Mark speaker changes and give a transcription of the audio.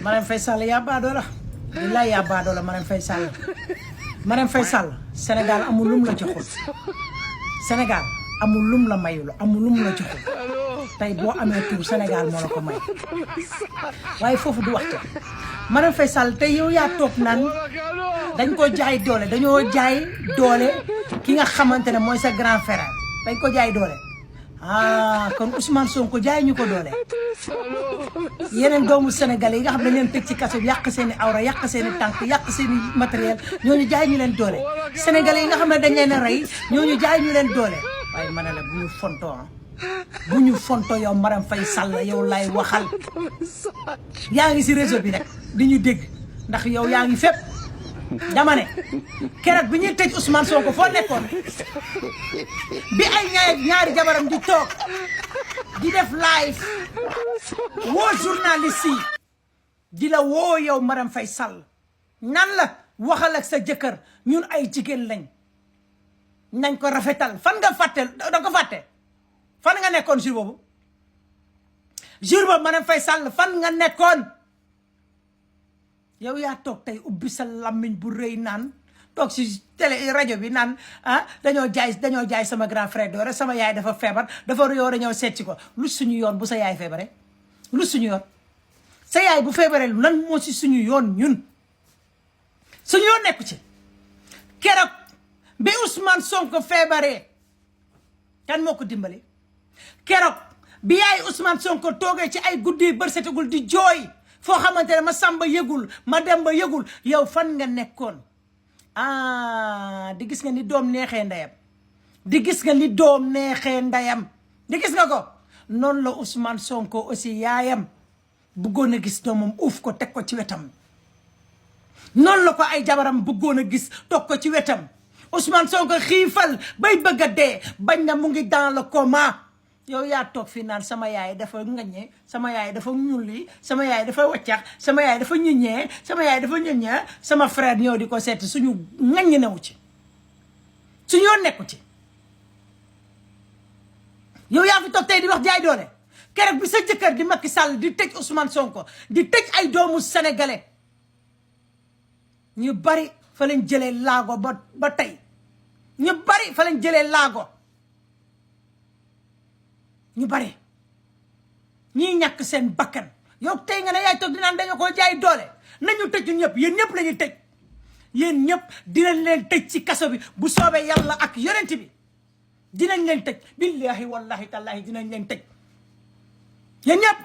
Speaker 1: Marème Faye Sall yaa baadoo la billaay yaa baadoo la Marème Faye Sall Sénégal amul lum la joxul Sénégal amul lum la mayul amul lum la joxul tey boo amee tur Sénégal moo la ko may waaye foofu du waxtu Marème Faye Sall tey yow yaa toog naan dañ ko jaay doole dañoo jaay doole ki nga xamante ne mooy sa grand frère dañ ko jaay doole kon Ousmane Sonko jaay ñu ko doole yeneen doomu Sénégal yi nga xam ne leen tëj ci kaso bi yàq seen i awra yàq seen i tànk yàq seen i matériel ñooñu jaay ñu leen doole Sénégalais yi nga xam ne dañ leen a rey ñooñu jaay ñu leen doole waaye ma ne la bu ñu fonto bu ñu fonto yow Marème Faye Sall yow lay waxal yaa ngi si réseau bi nag di ñu dégg ndax yow yaa ngi fépp dama ne keroog bi ñuy tëj Ousmane Sonko foo nekkoon bi ay ñaari jabaram di toog di def live woo journaliste yi di la woo yow Marème Faye Sall nan la waxal ak sa jëkkër ñun ay jigéen lañ nañ ko rafetal fan nga fàtte da ko fàtte fan nga nekkoon jour boobu Marème Faye Sall fan nga nekkoon yow yaa toog tey ubbi sa làmmiñ bu rëy naan toog si télé rajo bi naan dañoo jaay sama grand frère doore sama yaay dafa feebar dafa yoor a ñëw seet ko lu suñu yoon bu sa yaay feebare lu suñu yoon sa yaay bu feebaree lan moo si suñu yoon ñun suñu yoon nekku ci keroog bi Ousmane Sonko feebaree kan moo ko dimbali keroog bi yaay Ousmane Sonko toogee ci ay guddi bërsetagul di jooy foo xamante ne ma Samba yëgul ma Demba yëgul yow fan nga nekkoon di gis nga ni doom neexee ndeyam di gis nga ni doom neexee ndeyam di gis nga ko noonu la Ousmane Sonko aussi yaayam bëggoon a gis doomam uuf ko teg ko ci wetam noonu la ko ay jabaram bëggoon a gis toog ko ci wetam Ousmane Sonko xiifal bay bëgg a dee bañ na mu ngi dans le coma yow yaa toog fii naan sama yaay dafa ngañe sama yaay dafa ñulli sama yaay dafa waccax sama yaay dafa ñëñee sama yaay dafa ñëñee sama frère ñëw di ko seeti suñu ngañ newu ci suñu yoon nekku ci yow yaa fi toog tey di wax jaay doole keroog bi sa jëkkër di Macky Sall di tëj Ousmane Sonko di tëj ay doomu sénégalais ñu bari fa lañ jëlee laago ba tey ñu bari fa lañ jëlee laago ñu bari ñii ñàkk seen bakkan yow tey nga ne yaay toog di naan dañu ko jaay doole nañu tëj ñun ñëpp yéen ñëpp la ñuy tëj yéen ñëpp dinañ leen tëj ci kaso bi bu soobee yàlla ak yonent bi dinañ leen tëj billahi wallahi tallahi dinañ leen tëj yéen ñëpp